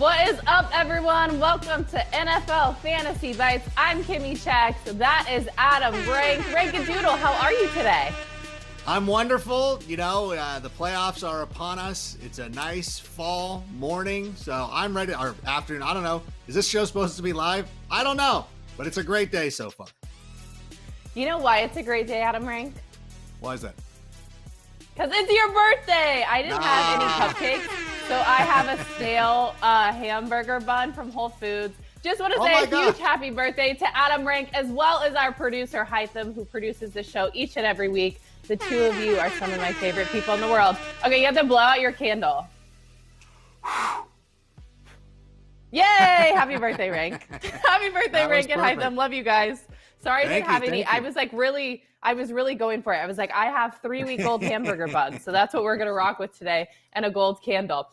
What is up, everyone? Welcome to NFL Fantasy Bites. I'm Kimmi Chex. That is Adam Rank. Rank-a-doodle, how are you today? I'm wonderful. You know, the playoffs are upon us. It's a nice fall morning, so I'm ready. Or afternoon, I don't know. Is this show supposed to be live? I don't know, but it's a great day so far. You know why it's a great day, Adam Rank? Why is that? Because it's your birthday. I didn't have any cupcakes, so I have a stale hamburger bun from Whole Foods. Just want to say a huge happy birthday to Adam Rank, as well as our producer, Hytham, who produces the show each and every week. The two of you are some of my favorite people in the world. Okay, you have to blow out your candle. Yay! Happy birthday, Rank. Happy birthday, Rank and Hytham. Love you guys. Sorry I didn't have any. I was really going for it. I was like, I have 3-week-old hamburger buns, so that's what we're gonna rock with today, and a gold candle.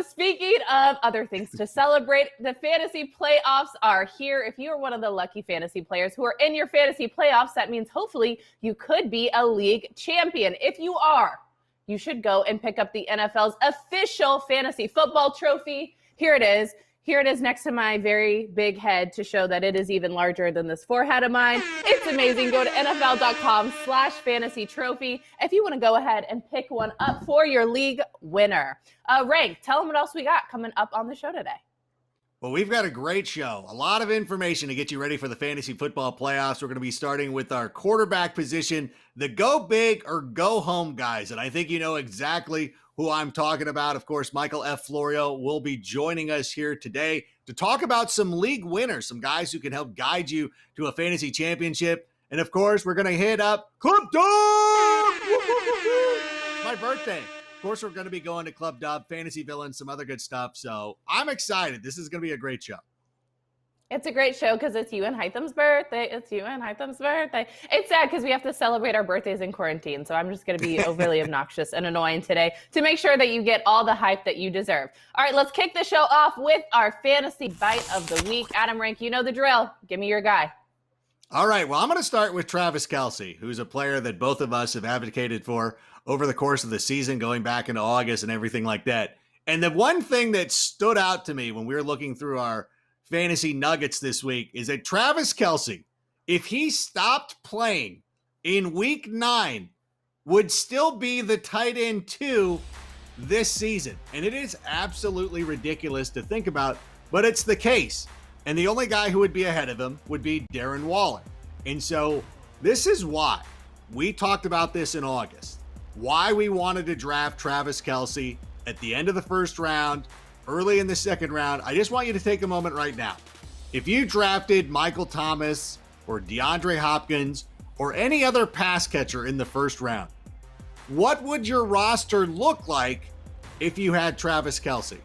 Speaking of other things to celebrate, the fantasy playoffs are here. If you are one of the lucky fantasy players who are in your fantasy playoffs, that means hopefully you could be a league champion. If you are, you should go and pick up the NFL's official fantasy football trophy. Here it is. Here it is next to my very big head to show that it is even larger than this forehead of mine. It's amazing. Go to NFL.com/fantasy trophy if you want to go ahead and pick one up for your league winner. Rank, tell them what else we got coming up on the show today. Well, we've got a great show. A lot of information to get you ready for the fantasy football playoffs. We're going to be starting with our quarterback position, the go big or go home guys. And I think you know exactly who I'm talking about. Of course, Michael F. Florio will be joining us here today to talk about some league winners, some guys who can help guide you to a fantasy championship. And of course, we're going to hit up Club Dub! It's my birthday. Of course, we're going to be going to Club Dub, Fantasy Villains, some other good stuff. So I'm excited. This is going to be a great show. It's a great show because it's you and Hytham's birthday. It's you and Hytham's birthday. It's sad because we have to celebrate our birthdays in quarantine. So I'm just going to be overly obnoxious and annoying today to make sure that you get all the hype that you deserve. All right, let's kick the show off with our fantasy bite of the week. Adam Rank, you know the drill. Give me your guy. All right, well, I'm going to start with Travis Kelsey, who's a player that both of us have advocated for over the course of the season, going back into August and everything like that. And the one thing that stood out to me when we were looking through our fantasy nuggets this week is that Travis Kelsey, if he stopped playing in week 9, would still be the tight end 2 this season. And it is absolutely ridiculous to think about, but it's the case. And the only guy who would be ahead of him would be Darren Waller. And so this is why we talked about this in August, why we wanted to draft Travis Kelsey at the end of the first round, early in the second round. I just want you to take a moment right now. If you drafted Michael Thomas or DeAndre Hopkins or any other pass catcher in the first round, what would your roster look like if you had Travis Kelsey?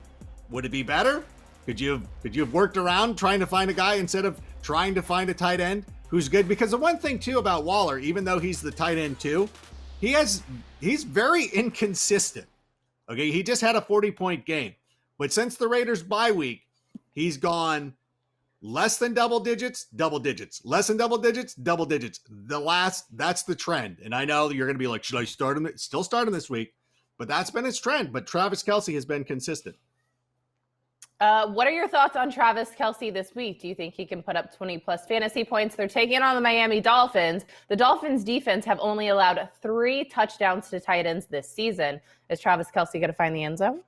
Would it be better? Could you have worked around trying to find a guy instead of trying to find a tight end who's good? Because the one thing too about Waller, even though he's the tight end 2, he's very inconsistent. Okay, he just had a 40-point game. But since the Raiders bye week, he's gone less than double digits, less than double digits, double digits. That's the trend. And I know you're going to be like, should I start him? Still start him this week, but that's been his trend. But Travis Kelsey has been consistent. What are your thoughts on Travis Kelsey this week? Do you think he can put up 20-plus fantasy points? They're taking on the Miami Dolphins. The Dolphins' defense have only allowed 3 touchdowns to tight ends this season. Is Travis Kelsey going to find the end zone?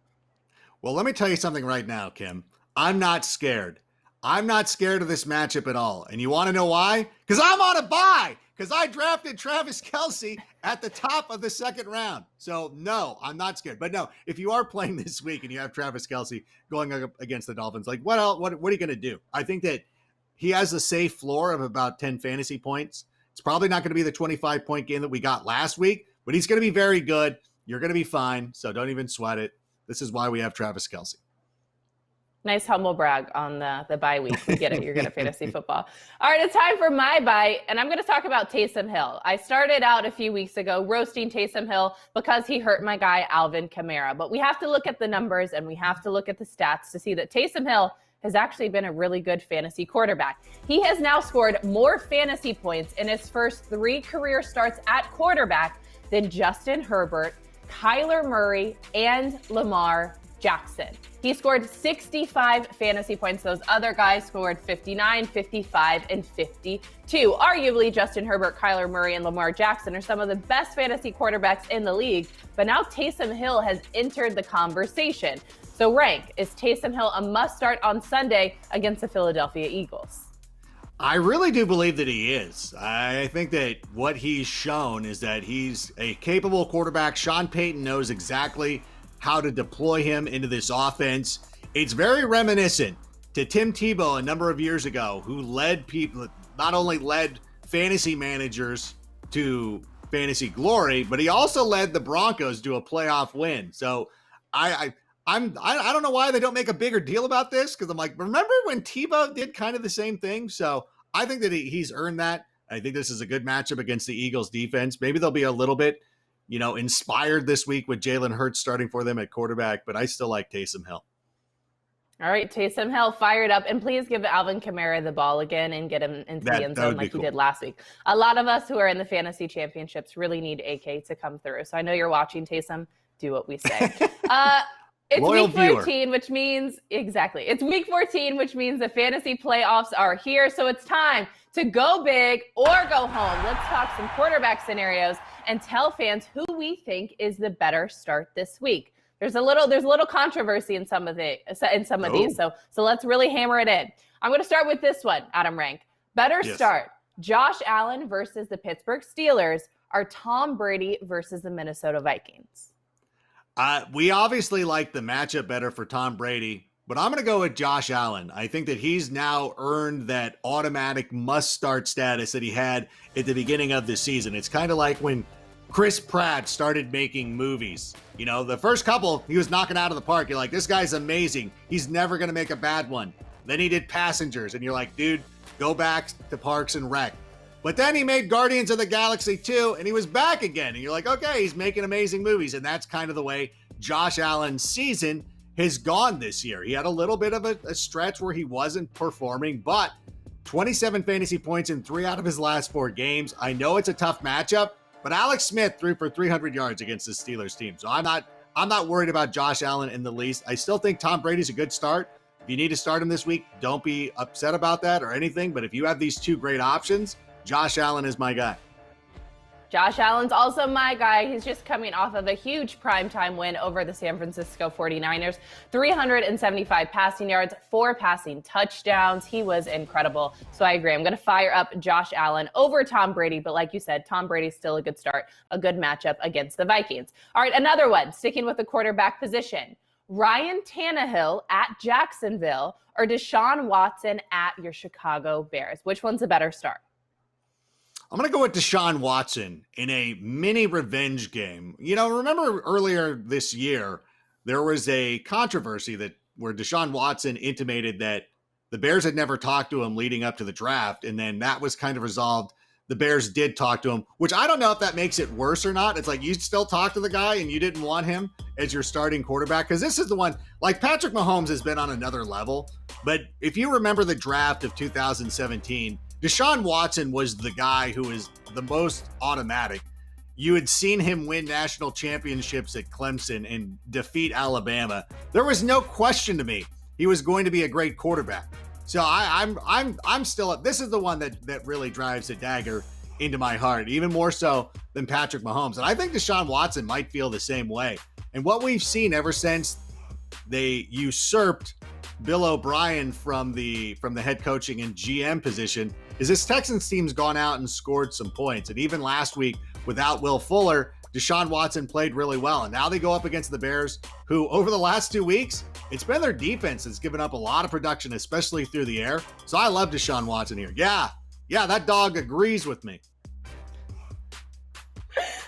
Well, let me tell you something right now, Kim. I'm not scared. I'm not scared of this matchup at all. And you want to know why? Because I'm on a bye. Because I drafted Travis Kelsey at the top of the second round. So, no, I'm not scared. But no, if you are playing this week and you have Travis Kelsey going up against the Dolphins, like, what are you going to do? I think that he has a safe floor of about 10 fantasy points. It's probably not going to be the 25-point game that we got last week, but he's going to be very good. You're going to be fine, so don't even sweat it. This is why we have Travis Kelsey. Nice humble brag on the bye week. We get it. You're good at fantasy football. All right, it's time for my bite, and I'm going to talk about Taysom Hill. I started out a few weeks ago roasting Taysom Hill because he hurt my guy Alvin Kamara. But we have to look at the numbers, and we have to look at the stats to see that Taysom Hill has actually been a really good fantasy quarterback. He has now scored more fantasy points in his first 3 career starts at quarterback than Justin Herbert, Kyler Murray, and Lamar Jackson. He scored 65 fantasy points. Those other guys scored 59, 55, and 52. Arguably, Justin Herbert, Kyler Murray, and Lamar Jackson are some of the best fantasy quarterbacks in the league. But now Taysom Hill has entered the conversation. So Rank, is Taysom Hill a must start on Sunday against the Philadelphia Eagles? I really do believe that he is. I think that what he's shown is that he's a capable quarterback. Sean Payton knows exactly how to deploy him into this offense. It's very reminiscent to Tim Tebow a number of years ago, who led people, not only led fantasy managers to fantasy glory, but he also led the Broncos to a playoff win. So I don't know why they don't make a bigger deal about this, because I'm like, remember when Tebow did kind of the same thing? So I think that he's earned that. I think this is a good matchup against the Eagles defense. Maybe they'll be a little bit, inspired this week with Jalen Hurts starting for them at quarterback, but I still like Taysom Hill. All right, Taysom Hill fired up, and please give Alvin Kamara the ball again and get him into the end zone like he did last week. A lot of us who are in the fantasy championships really need AK to come through. So I know you're watching, Taysom. Do what we say. It's Loyal week 14, which means, it's week 14, which means the fantasy playoffs are here. So it's time to go big or go home. Let's talk some quarterback scenarios and tell fans who we think is the better start this week. There's a little controversy in some of these. So let's really hammer it in. I'm going to start with this one, Adam Rank. Better start, Josh Allen versus the Pittsburgh Steelers, or Tom Brady versus the Minnesota Vikings? We obviously like the matchup better for Tom Brady, but I'm going to go with Josh Allen. I think that he's now earned that automatic must-start status that he had at the beginning of the season. It's kind of like when Chris Pratt started making movies. The first couple, he was knocking out of the park. You're like, this guy's amazing. He's never going to make a bad one. Then he did Passengers, and you're like, dude, go back to Parks and Rec. But then he made Guardians of the Galaxy 2, and he was back again. And you're like, okay, he's making amazing movies. And that's kind of the way Josh Allen's season has gone this year. He had a little bit of a stretch where he wasn't performing, but 27 fantasy points in 3 out of his last 4 games. I know it's a tough matchup, but Alex Smith threw for 300 yards against the Steelers team. So I'm not worried about Josh Allen in the least. I still think Tom Brady's a good start. If you need to start him this week, don't be upset about that or anything. But if you have these 2 great options, Josh Allen is my guy. Josh Allen's also my guy. He's just coming off of a huge primetime win over the San Francisco 49ers. 375 passing yards, 4 passing touchdowns. He was incredible. So I agree. I'm going to fire up Josh Allen over Tom Brady. But like you said, Tom Brady's still a good start, a good matchup against the Vikings. All right, another one, sticking with the quarterback position. Ryan Tannehill at Jacksonville, or Deshaun Watson at your Chicago Bears? Which one's a better start? I'm going to go with Deshaun Watson in a mini revenge game. Remember earlier this year, there was a controversy where Deshaun Watson intimated that the Bears had never talked to him leading up to the draft. And then that was kind of resolved. The Bears did talk to him, which I don't know if that makes it worse or not. It's like you still talk to the guy and you didn't want him as your starting quarterback. Because this is the one, like Patrick Mahomes has been on another level. But if you remember the draft of 2017, Deshaun Watson was the guy who was the most automatic. You had seen him win national championships at Clemson and defeat Alabama. There was no question to me he was going to be a great quarterback. So I'm still up. This is the one that really drives a dagger into my heart, even more so than Patrick Mahomes. And I think Deshaun Watson might feel the same way. And what we've seen ever since they usurped Bill O'Brien from the head coaching and GM position is this Texans team's gone out and scored some points. And even last week, without Will Fuller, Deshaun Watson played really well. And now they go up against the Bears, who over the last 2 weeks, it's been their defense that's given up a lot of production, especially through the air. So I love Deshaun Watson here. Yeah, that dog agrees with me.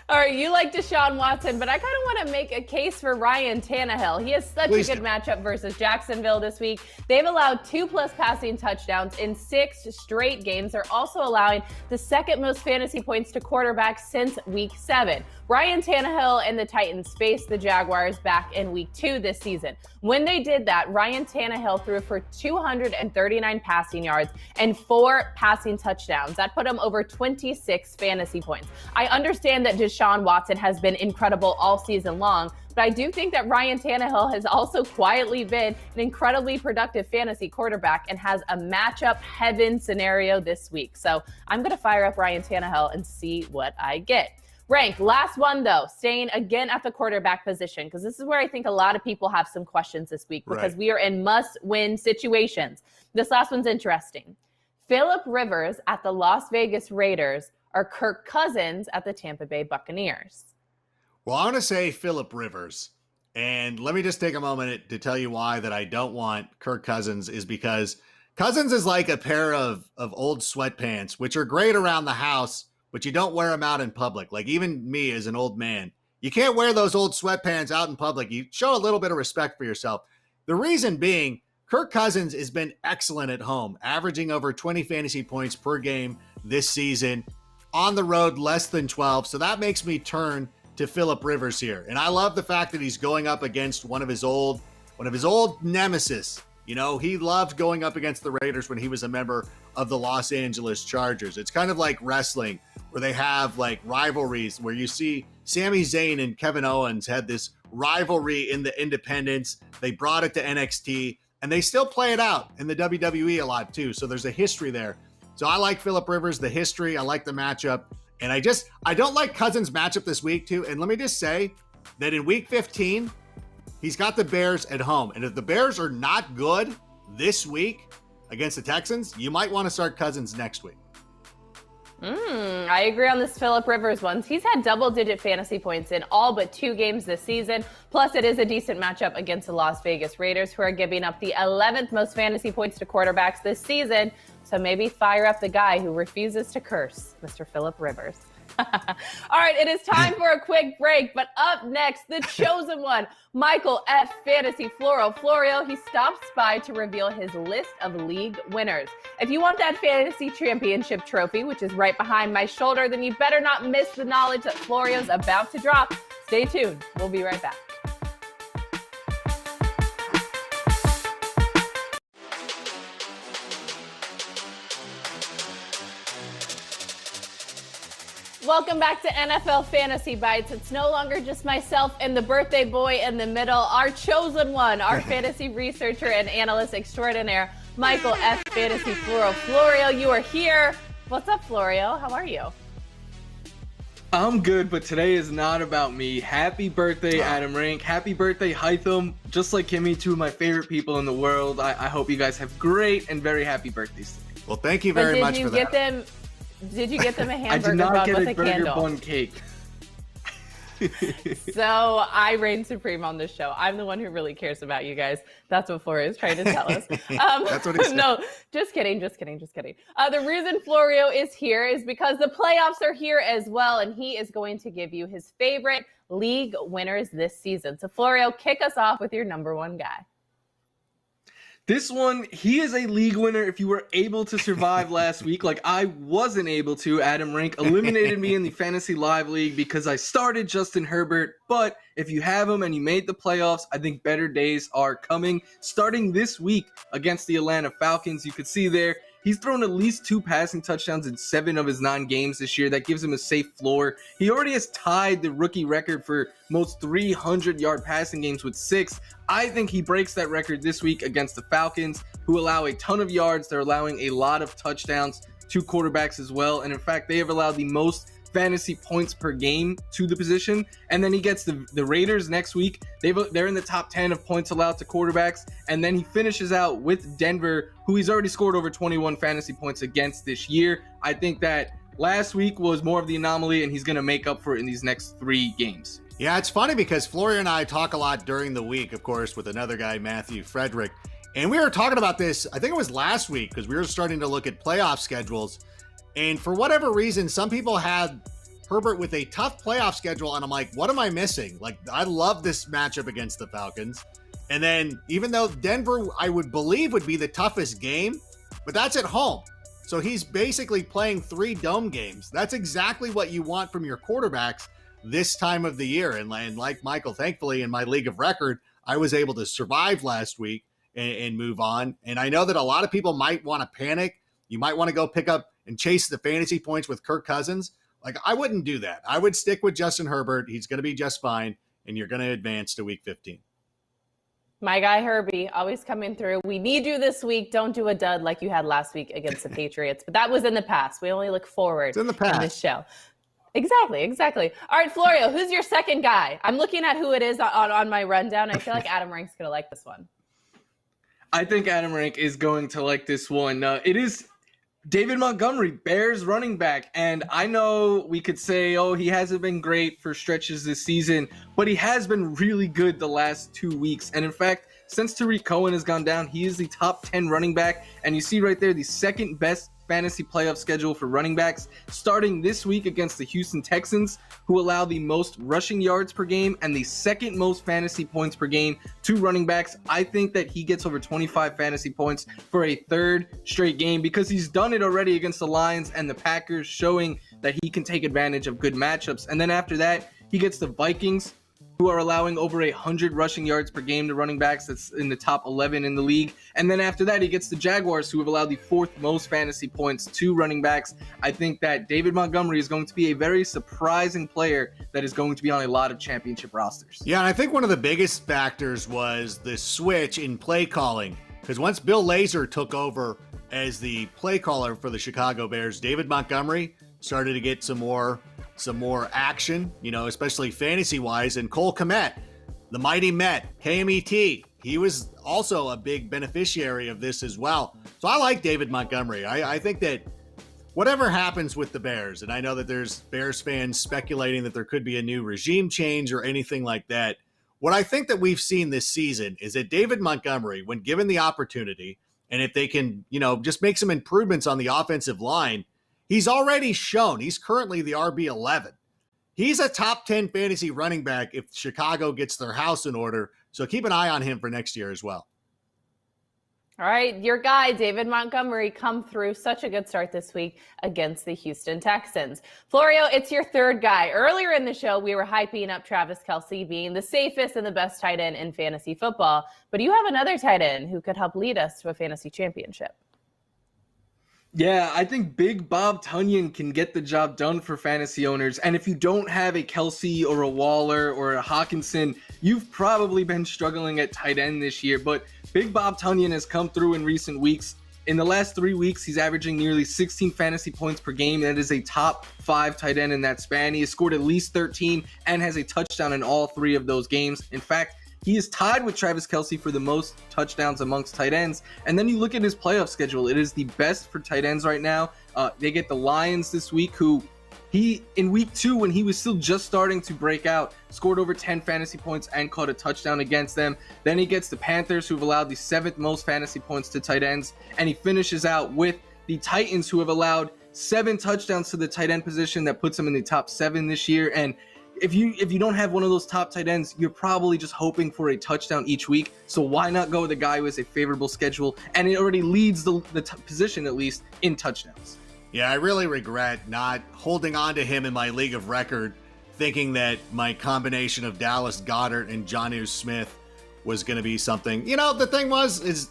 All right, you like Deshaun Watson, but I kind of want to make a case for Ryan Tannehill. He has such a good matchup versus Jacksonville this week. They've allowed 2+ passing touchdowns in 6 straight games. They're also allowing the second most fantasy points to quarterbacks since week 7. Ryan Tannehill and the Titans faced the Jaguars back in week 2 this season. When they did that, Ryan Tannehill threw for 239 passing yards and 4 passing touchdowns. That put him over 26 fantasy points. I understand that Deshaun Watson has been incredible all season long, but but I do think that Ryan Tannehill has also quietly been an incredibly productive fantasy quarterback and has a matchup heaven scenario this week. So I'm going to fire up Ryan Tannehill and see what I get. Rank, last one though, staying again at the quarterback position, because this is where I think a lot of people have some questions this week because we are in must-win situations. This last one's interesting. Phillip Rivers at the Las Vegas Raiders or Kirk Cousins at the Tampa Bay Buccaneers? Well, I want to say Phillip Rivers. And let me just take a moment to tell you why that I don't want Kirk Cousins is because Cousins is like a pair of old sweatpants, which are great around the house, but you don't wear them out in public. Like even me as an old man, you can't wear those old sweatpants out in public. You show a little bit of respect for yourself. The reason being, Kirk Cousins has been excellent at home, averaging over 20 fantasy points per game this season. On the road, less than 12. So that makes me turn to Phillip Rivers here. And I love the fact that he's going up against one of his old nemesis. You know, he loved going up against the Raiders when he was a member of the Los Angeles Chargers. It's kind of like wrestling where they have like rivalries where you see Sami Zayn and Kevin Owens had this rivalry in the independents. They brought it to NXT and they still play it out in the WWE a lot too. So there's a history there. So I like Phillip Rivers, the history. I like the matchup. And I don't like Cousins' matchup this week too. And let me just say that in week 15, he's got the Bears at home. And if the Bears are not good this week against the Texans, you might want to start Cousins next week. I agree on this Phillip Rivers one. He's had double-digit fantasy points in all but 2 games this season. Plus, it is a decent matchup against the Las Vegas Raiders, who are giving up the 11th most fantasy points to quarterbacks this season. So maybe fire up the guy who refuses to curse, Mr. Phillip Rivers. All right, it is time for a quick break. But up next, the chosen one, Michael F. Fantasy Florio. He stops by to reveal his list of league winners. If you want that fantasy championship trophy, which is right behind my shoulder, then you better not miss the knowledge that Florio's about to drop. Stay tuned. We'll be right back. Welcome back to NFL Fantasy Bites. It's no longer just myself and the birthday boy in the middle. Our chosen one, our fantasy researcher and analyst extraordinaire, Michael F. Fantasy Florio, you are here. What's up, Florio? How are you? I'm good, but today is not about me. Happy birthday, Adam Rank. Happy birthday, Hytham. Just like Kimmi, 2 of my favorite people in the world. I hope you guys have great and very happy birthdays today. Well, thank you very much for that. Did you get them a hamburger I did not bun get with a a burger candle? bun cake. So I reign supreme on this show. I'm the one who really cares about you guys. That's what Florio is trying to tell us. That's what he said. No, just kidding. The reason Florio is here is because the playoffs are here as well, and he is going to give you his favorite league winners this season. So Florio, kick us off with your number one guy. This one, he is a league winner if you were able to survive last week. Like I wasn't able to. Adam Rank eliminated me in the Fantasy Live League because I started Justin Herbert. But if you have him and you made the playoffs, I think better days are coming. Starting this week against the Atlanta Falcons, you could see there, he's thrown at least 2 passing touchdowns in 7 of his 9 games this year. That gives him a safe floor. He already has tied the rookie record for most 300-yard passing games with 6. I think he breaks that record this week against the Falcons, who allow a ton of yards. They're allowing a lot of touchdowns to quarterbacks as well. And in fact, they have allowed the most fantasy points per game to the position. And then he gets the Raiders next week. They're in the top 10 of points allowed to quarterbacks. And then he finishes out with Denver, who he's already scored over 21 fantasy points against this year. I think that last week was more of the anomaly, and he's going to make up for it in these next 3 games. Yeah, it's funny because Florio and I talk a lot during the week, of course, with another guy, Matthew Frederick. And we were talking about this, I think it was last week, because we were starting to look at playoff schedules. And for whatever reason, some people had Herbert with a tough playoff schedule. And I'm like, what am I missing? Like, I love this matchup against the Falcons. And then even though Denver, I would believe, would be the toughest game, but that's at home. So he's basically playing 3 dome games. That's exactly what you want from your quarterbacks this time of the year. And like Michael, thankfully in my league of record, I was able to survive last week and move on. And I know that a lot of people might want to panic. You might want to go pick up and chase the fantasy points with Kirk Cousins. Like, I wouldn't do that. I would stick with Justin Herbert. He's going to be just fine. and you're going to advance to week 15. My guy Herbie, always coming through. We need you this week. Don't do a dud like you had last week against the Patriots. But that was in the past. We only look forward in this show. Exactly. All right, Florio, who's your second guy? I'm looking at who it is on my rundown. I feel like Adam Rank's going to like this one. I think Adam Rank is going to like this one. It is David Montgomery, Bears running back. And I know we could say, oh, he hasn't been great for stretches this season, but he has been really good the last 2 weeks. And in fact, since Tariq Cohen has gone down, he is the top 10 running back. And you see right there, the second best fantasy playoff schedule for running backs, starting this week against the Houston Texans, who allow the most rushing yards per game and the second most fantasy points per game to running backs. I think that he gets over 25 fantasy points for a third straight game because he's done it already against the Lions and the Packers, showing that he can take advantage of good matchups. And then after that, he gets the Vikings, who are allowing over 100 rushing yards per game to running backs. That's in the top 11 in the league. And then after that, he gets the Jaguars, who have allowed the fourth most fantasy points to running backs. I think that David Montgomery is going to be a very surprising player that is going to be on a lot of championship rosters. Yeah, and I think one of the biggest factors was the switch in play calling. Because once Bill Lazor took over as the play caller for the Chicago Bears, David Montgomery started to get some more action, especially fantasy-wise. And Cole Kmet, the mighty Met, KMET, he was also a big beneficiary of this as well. So I like David Montgomery. I think that whatever happens with the Bears, and I know that there's Bears fans speculating that there could be a new regime change or anything like that, what I think that we've seen this season is that David Montgomery, when given the opportunity, and if they can, just make some improvements on the offensive line, he's already shown he's currently the RB11. He's a top 10 fantasy running back if Chicago gets their house in order. So keep an eye on him for next year as well. All right, your guy, David Montgomery, come through. Such a good start this week against the Houston Texans. Florio, it's your third guy. Earlier in the show, we were hyping up Travis Kelsey being the safest and the best tight end in fantasy football. But you have another tight end who could help lead us to a fantasy championship. Yeah, I think Big Bob Tonyan can get the job done for fantasy owners. And if you don't have a Kelsey or a Waller or a Hawkinson, you've probably been struggling at tight end this year. But Big Bob Tonyan has come through in recent weeks. In the last 3 weeks, he's averaging nearly 16 fantasy points per game. That is a top 5 tight end in that span. He has scored at least 13 and has a touchdown in all 3 of those games. In fact, he is tied with Travis Kelsey for the most touchdowns amongst tight ends. And then you look at his playoff schedule. It is the best for tight ends right now. They get the Lions this week, who in week 2, when he was still just starting to break out, scored over 10 fantasy points and caught a touchdown against them. Then he gets the Panthers, who have allowed the 7th most fantasy points to tight ends. And he finishes out with the Titans, who have allowed 7 touchdowns to the tight end position. That puts him in the top 7 this year. And if you don't have one of those top tight ends, you're probably just hoping for a touchdown each week. So why not go with a guy who has a favorable schedule and it already leads the position, at least, in touchdowns? Yeah, I really regret not holding on to him in my league of record, thinking that my combination of Dallas Goedert and Jonnu Smith was going to be something. The thing is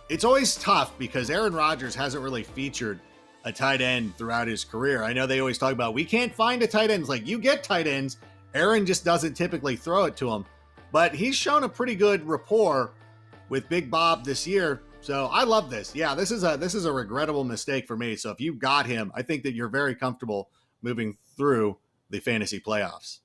it's always tough because Aaron Rodgers hasn't really featured a tight end throughout his career. I know they always talk about, we can't find a tight end. It's like, you get tight ends. Aaron just doesn't typically throw it to him, but he's shown a pretty good rapport with Big Bob this year. So I love this. Yeah, this is a regrettable mistake for me. So if you got him, I think that you're very comfortable moving through the fantasy playoffs.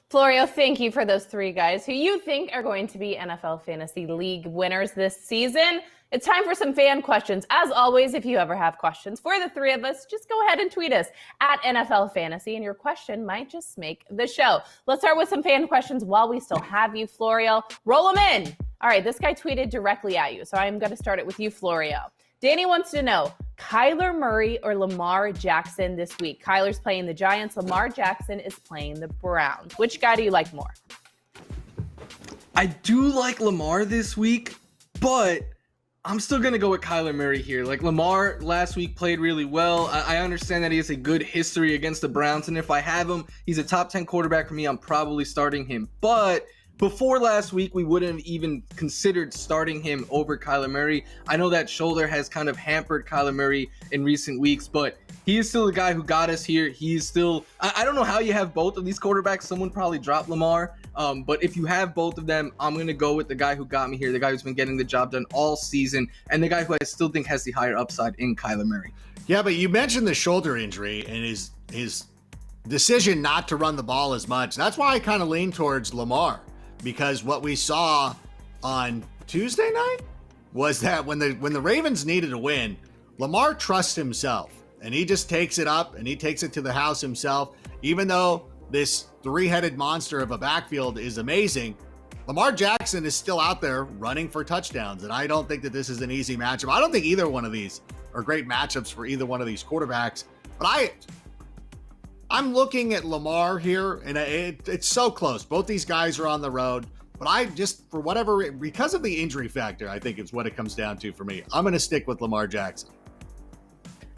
Florio, thank you for those 3 guys who you think are going to be NFL Fantasy League winners this season. It's time for some fan questions. As always, if you ever have questions for the 3 of us, just go ahead and tweet us at NFL Fantasy, and your question might just make the show. Let's start with some fan questions while we still have you, Florio. Roll them in. All right, this guy tweeted directly at you, so I'm going to start it with you, Florio. Danny wants to know, Kyler Murray or Lamar Jackson this week? Kyler's playing the Giants. Lamar Jackson is playing the Browns. Which guy do you like more? I do like Lamar this week, but I'm still going to go with Kyler Murray here. Like, Lamar last week played really well. I understand that he has a good history against the Browns, and if I have him, he's a top 10 quarterback for me. I'm probably starting him. But before last week, we wouldn't have even considered starting him over Kyler Murray. I know that shoulder has kind of hampered Kyler Murray in recent weeks, but he is still the guy who got us here. He's still, I don't know how you have both of these quarterbacks. Someone probably dropped Lamar. But if you have both of them, I'm going to go with the guy who got me here, the guy who's been getting the job done all season, and the guy who I still think has the higher upside in Kyler Murray. Yeah, but you mentioned the shoulder injury and his decision not to run the ball as much. That's why I kind of lean towards Lamar, because what we saw on Tuesday night was that when the Ravens needed a win, Lamar trusts himself, and he just takes it up and he takes it to the house himself. Even though this three-headed monster of a backfield is amazing, Lamar Jackson is still out there running for touchdowns, and I don't think that this is an easy matchup. I don't think either one of these are great matchups for either one of these quarterbacks, but I'm looking at Lamar here, and it's so close. Both these guys are on the road, but I just, for whatever, because of the injury factor, I think it's what it comes down to for me. I'm going to stick with Lamar Jackson.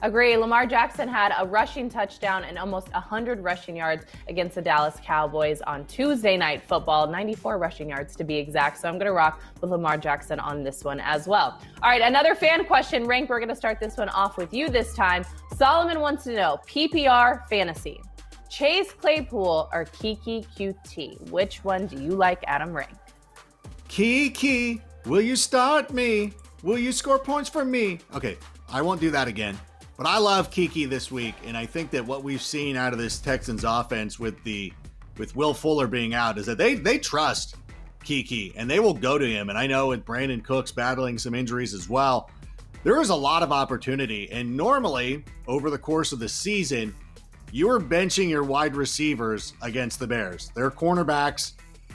Agree. Lamar Jackson had a rushing touchdown and almost 100 rushing yards against the Dallas Cowboys on Tuesday Night Football, 94 rushing yards to be exact. So I'm going to rock with Lamar Jackson on this one as well. All right, another fan question, Rank. We're going to start this one off with you this time. Solomon wants to know, PPR fantasy, Chase Claypool or Kiki QT? Which one do you like, Adam Rank? Kiki, will you start me? Will you score points for me? Okay, I won't do that again. But I love Kiki this week, and I think that what we've seen out of this Texans offense with Will Fuller being out is that they trust Kiki, and they will go to him. And I know with Brandon Cooks battling some injuries as well, there is a lot of opportunity. And normally, over the course of the season, you are benching your wide receivers against the Bears. Their cornerbacks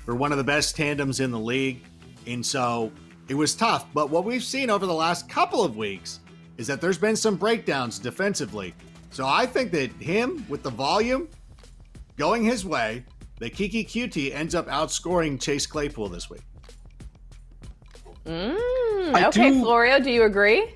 are one of the best tandems in the league, and so it was tough. But what we've seen over the last couple of weeks is that there's been some breakdowns defensively. So I think that him, with the volume going his way, that Kiki QT ends up outscoring Chase Claypool this week. Okay, Florio, do you agree?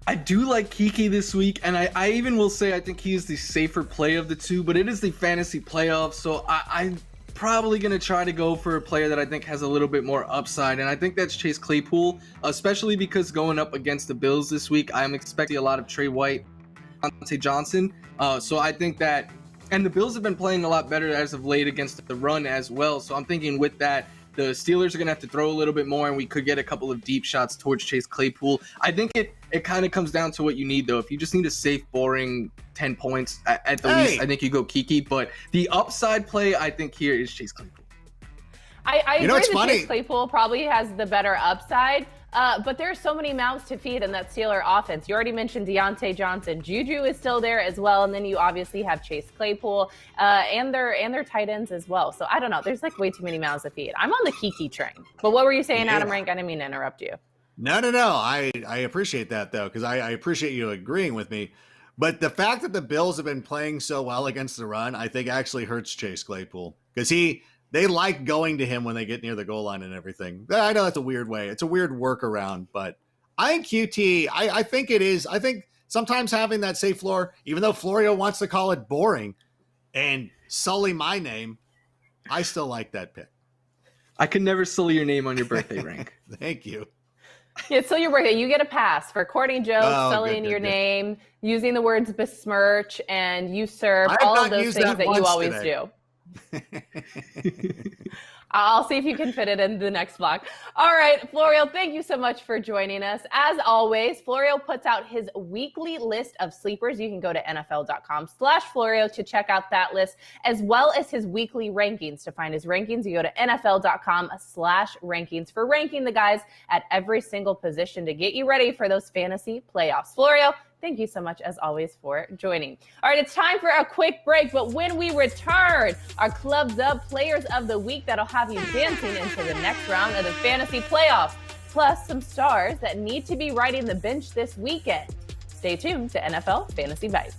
I do like Kiki this week, and I even will say I think he is the safer play of the two, but it is the fantasy playoff, so I'm probably going to try to go for a player that I think has a little bit more upside, and I think that's Chase Claypool, especially because going up against the Bills this week, I'm expecting a lot of Trey White, Deontay Johnson, so I think that, and the Bills have been playing a lot better as of late against the run as well, so I'm thinking with that, the Steelers are going to have to throw a little bit more, and we could get a couple of deep shots towards Chase Claypool. I think it kind of comes down to what you need, though. If you just need a safe, boring 10 points at the least, I think you go Kiki. But the upside play, I think, here is Chase Claypool. I agree that Chase Claypool probably has the better upside, but there are so many mouths to feed in that Steeler offense. You already mentioned Deontay Johnson. Juju is still there as well, and then you obviously have Chase Claypool and their tight ends as well. So I don't know. There's like way too many mouths to feed. I'm on the Kiki train. But what were you saying, Adam Rank? I didn't mean to interrupt you. No. I appreciate that, though, because I appreciate you agreeing with me. But the fact that the Bills have been playing so well against the run, I think actually hurts Chase Claypool, because they like going to him when they get near the goal line and everything. I know that's a weird way. It's a weird workaround, but I think QT, I think it is. I think sometimes having that safe floor, even though Florio wants to call it boring and sully my name, I still like that pick. I could never sully your name on your birthday, Rank. Thank you. Yeah, it's still your birthday. You get a pass for courting jokes, sullying your name, using the words besmirch and usurp, all of those things that you always do. I'll see if you can fit it in the next block. All right, Florio, thank you so much for joining us. As always, Florio puts out his weekly list of sleepers. You can go to NFL.com/Florio to check out that list, as well as his weekly rankings. To find his rankings, you go to NFL.com/rankings for ranking the guys at every single position to get you ready for those fantasy playoffs. Florio, thank you so much, as always, for joining. All right, it's time for a quick break, but when we return, our Club Dub Players of the Week that'll have you dancing into the next round of the fantasy playoffs, plus some stars that need to be riding the bench this weekend. Stay tuned to NFL Fantasy Bites.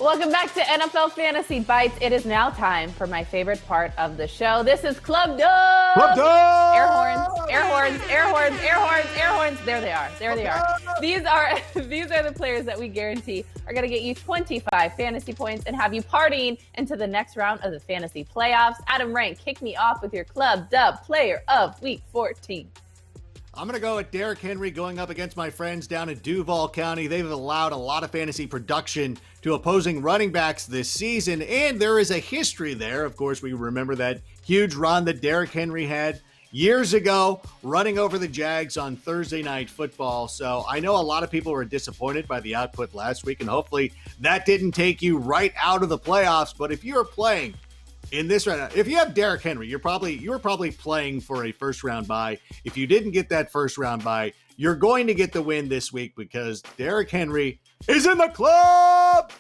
Welcome back to NFL Fantasy Bites. It is now time for my favorite part of the show. This is Club Dub. Club Dub! Air horns, air horns, air horns, air horns, air horns. There they are. There they are. These are the players that we guarantee are going to get you 25 fantasy points and have you partying into the next round of the fantasy playoffs. Adam Rank, kick me off with your Club Dub Player of Week 14. I'm going to go with Derrick Henry going up against my friends down in Duval County. They've allowed a lot of fantasy production to opposing running backs this season, and there is a history there. Of course, we remember that huge run that Derrick Henry had years ago running over the Jags on Thursday Night Football. So I know a lot of people were disappointed by the output last week, and hopefully that didn't take you right out of the playoffs. But if you're playing in this round, if you have Derrick Henry, you're probably playing for a first round bye. If you didn't get that first round bye, you're going to get the win this week because Derrick Henry is in the club.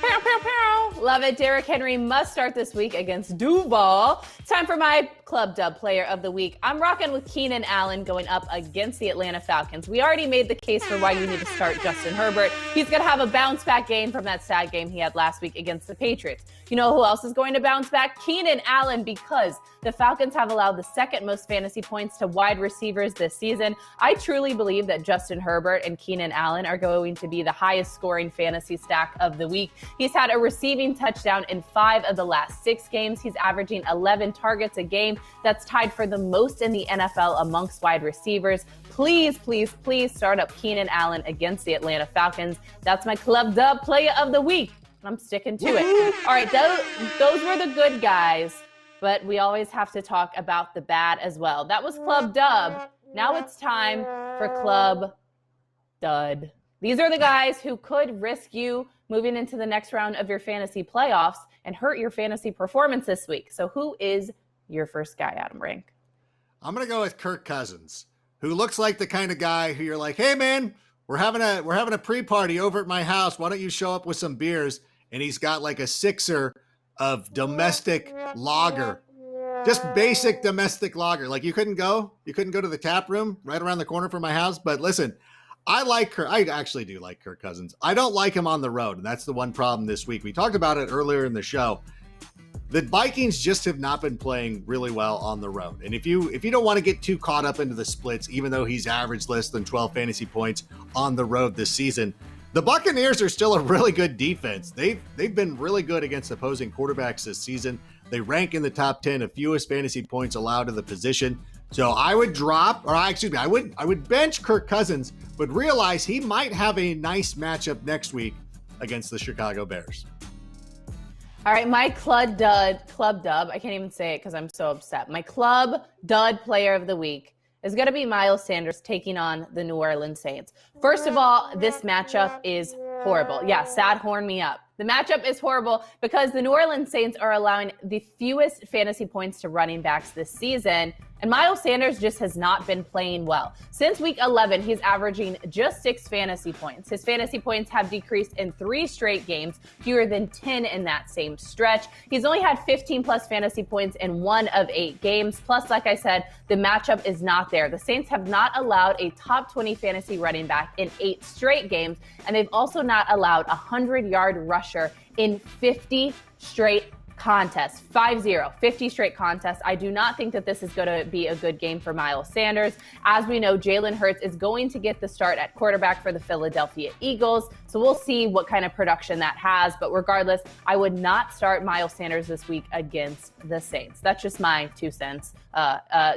Pow, pow, pow. Love it. Derrick Henry must start this week against Duval. It's time for my Club Dub Player of the Week. I'm rocking with Keenan Allen going up against the Atlanta Falcons. We already made the case for why you need to start Justin Herbert. He's going to have a bounce back game from that sad game he had last week against the Patriots. You know who else is going to bounce back? Keenan Allen, because the Falcons have allowed the second most fantasy points to wide receivers this season. I truly believe that Justin Herbert and Keenan Allen are going to be the highest scoring fantasy stack of the week. He's had a receiving touchdown in 5 of the last 6 games. He's averaging 11 targets a game. That's tied for the most in the NFL amongst wide receivers. Please, please, please start up Keenan Allen against the Atlanta Falcons. That's my Club Dub Player of the Week. I'm sticking to it. All right, those were the good guys, but we always have to talk about the bad as well. That was Club Dub. Now it's time for Club Dud. These are the guys who could risk you moving into the next round of your fantasy playoffs and hurt your fantasy performance this week. So who is your first guy, Adam Rank? I'm going to go with Kirk Cousins, who looks like the kind of guy who you're like, hey man, we're having a pre-party over at my house. Why don't you show up with some beers? And he's got like a 6er of domestic lager, just basic domestic lager. Like you couldn't go to the tap room right around the corner from my house. But listen, I actually do like Kirk Cousins. I don't like him on the road. And that's the one problem this week. We talked about it earlier in the show. The Vikings just have not been playing really well on the road. And if you don't want to get too caught up into the splits, even though he's averaged less than 12 fantasy points on the road this season, the Buccaneers are still a really good defense. They've been really good against opposing quarterbacks this season. They rank in the top 10 of fewest fantasy points allowed to the position. So I would I would bench Kirk Cousins, but realize he might have a nice matchup next week against the Chicago Bears. All right, my Club Dub, I can't even say it because I'm so upset. My Club Dud Player of the Week is going to be Miles Sanders taking on the New Orleans Saints. First of all, this matchup is horrible. Yeah, sad horn me up. The matchup is horrible because the New Orleans Saints are allowing the fewest fantasy points to running backs this season, and Miles Sanders just has not been playing well. Since week 11, he's averaging just 6 fantasy points. His fantasy points have decreased in 3 straight games, fewer than 10 in that same stretch. He's only had 15 plus fantasy points in 1 of 8 games. Plus, like I said, the matchup is not there. The Saints have not allowed a top 20 fantasy running back in 8 straight games, and they've also not allowed a 100-yard rusher in 50 straight contests. 50 straight contests. I do not think that this is going to be a good game for Miles Sanders. As we know, Jalen Hurts is going to get the start at quarterback for the Philadelphia Eagles. So we'll see what kind of production that has. But regardless, I would not start Miles Sanders this week against the Saints. That's just my 2 cents.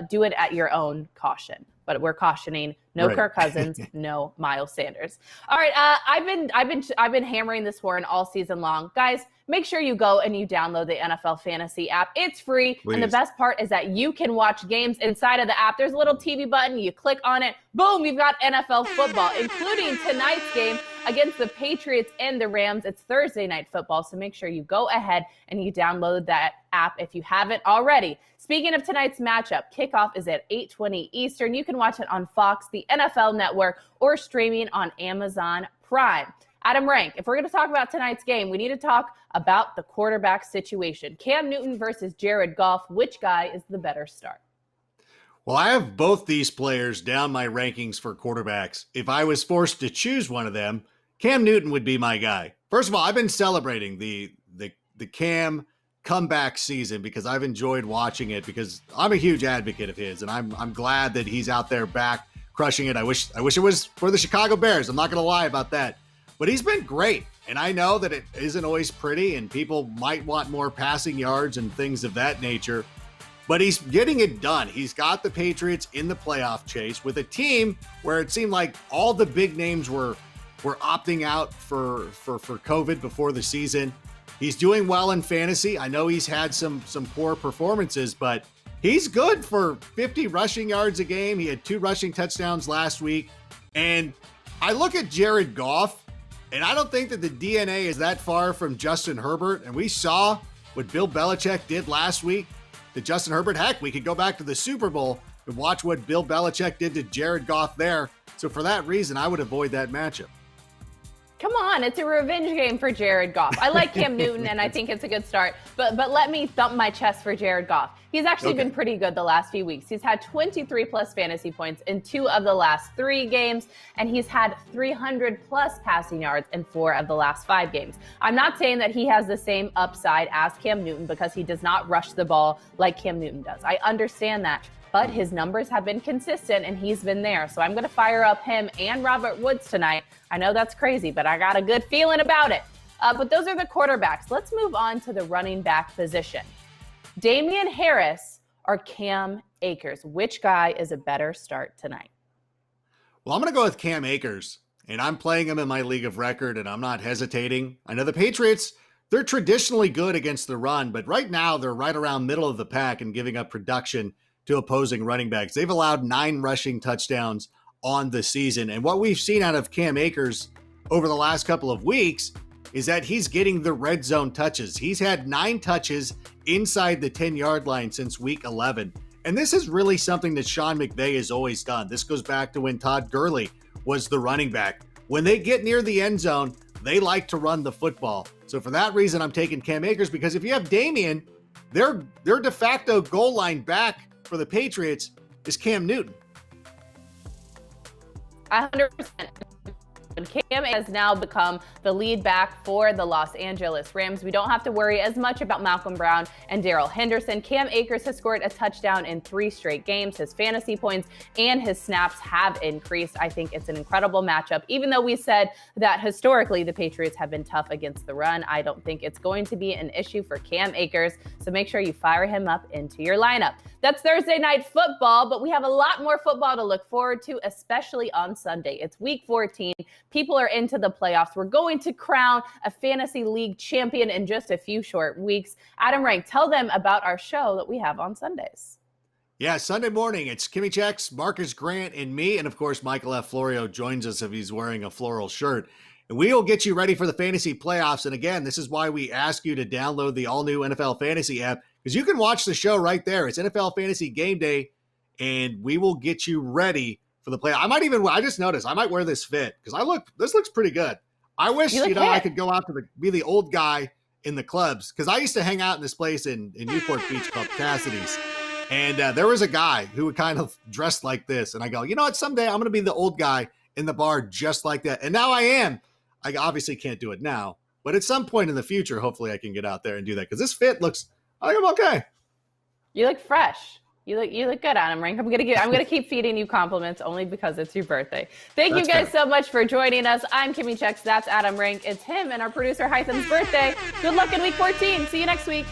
Do it at your own caution. But we're cautioning no right. Kirk Cousins, no Miles Sanders. All right, I've been hammering this horn all season long, guys. Make sure you go and you download the NFL Fantasy app. It's free, Please. And the best part is that you can watch games inside of the app. There's a little TV button. You click on it. Boom, you've got NFL football, including tonight's game against the Patriots and the Rams. It's Thursday Night Football, so make sure you go ahead and you download that app if you haven't already. Speaking of tonight's matchup, kickoff is at 8:20 Eastern. You can watch it on Fox, the NFL Network, or streaming on Amazon Prime. Adam Rank, if we're going to talk about tonight's game, we need to talk about the quarterback situation. Cam Newton versus Jared Goff. Which guy is the better start? Well, I have both these players down my rankings for quarterbacks. If I was forced to choose one of them, Cam Newton would be my guy. First of all, I've been celebrating the Cam comeback season because I've enjoyed watching it because I'm a huge advocate of his, and I'm glad that he's out there back crushing it. I wish it was for the Chicago Bears. I'm not going to lie about that, but he's been great. And I know that it isn't always pretty and people might want more passing yards and things of that nature, but he's getting it done. He's got the Patriots in the playoff chase with a team where it seemed like all the big names were opting out for COVID before the season. He's doing well in fantasy. I know he's had some poor performances, but he's good for 50 rushing yards a game. He had 2 rushing touchdowns last week. And I look at Jared Goff, and I don't think that the DNA is that far from Justin Herbert. And we saw what Bill Belichick did last week to Justin Herbert. Heck, we could go back to the Super Bowl and watch what Bill Belichick did to Jared Goff there. So for that reason, I would avoid that matchup. Come on, it's a revenge game for Jared Goff. I like Cam Newton, and I think it's a good start. But let me thump my chest for Jared Goff. He's actually been pretty good the last few weeks. He's had 23-plus fantasy points in 2 of the last 3 games, and he's had 300-plus passing yards in 4 of the last 5 games. I'm not saying that he has the same upside as Cam Newton because he does not rush the ball like Cam Newton does. I understand that. But his numbers have been consistent, and he's been there. So I'm going to fire up him and Robert Woods tonight. I know that's crazy, but I got a good feeling about it. But those are the quarterbacks. Let's move on to the running back position. Damian Harris or Cam Akers? Which guy is a better start tonight? Well, I'm going to go with Cam Akers, and I'm playing him in my league of record, and I'm not hesitating. I know the Patriots, they're traditionally good against the run, but right now they're right around middle of the pack and giving up production to opposing running backs. They've allowed 9 rushing touchdowns on the season. And what we've seen out of Cam Akers over the last couple of weeks is that he's getting the red zone touches. He's had 9 touches inside the 10-yard line since week 11. And this is really something that Sean McVay has always done. This goes back to when Todd Gurley was the running back. When they get near the end zone, they like to run the football. So for that reason, I'm taking Cam Akers because if you have Damian, their de facto goal line back for the Patriots is Cam Newton. 100%. Cam has now become the lead back for the Los Angeles Rams. We don't have to worry as much about Malcolm Brown and Darrell Henderson. Cam Akers has scored a touchdown in 3 straight games. His fantasy points and his snaps have increased. I think it's an incredible matchup. Even though we said that historically the Patriots have been tough against the run, I don't think it's going to be an issue for Cam Akers. So make sure you fire him up into your lineup. That's Thursday Night Football, but we have a lot more football to look forward to, especially on Sunday. It's week 14. People are into the playoffs. We're going to crown a fantasy league champion in just a few short weeks. Adam Rank, tell them about our show that we have on Sundays. Yeah, Sunday morning, it's Kimmi Chex, Marcus Grant, and me. And of course, Michael F. Florio joins us if he's wearing a floral shirt. And we will get you ready for the fantasy playoffs. And again, this is why we ask you to download the all-new NFL Fantasy app, because you can watch the show right there. It's NFL Fantasy Game Day, and we will get you ready for the play. I just noticed, I might wear this fit, because this looks pretty good. I wish, I could go out to be the old guy in the clubs, because I used to hang out in this place in Newport Beach called Cassidy's. And there was a guy who would kind of dress like this. And I go, you know what? Someday I'm going to be the old guy in the bar just like that. And now I am. I obviously can't do it now, but at some point in the future, hopefully I can get out there and do that, because this fit looks, I think I'm okay. You look fresh. You look good, Adam Rank. I'm gonna keep feeding you compliments only because it's your birthday. Thank you guys so much for joining us. I'm Kimmi Chex. That's Adam Rank. It's him and our producer Hytham's birthday. Good luck in week 14. See you next week.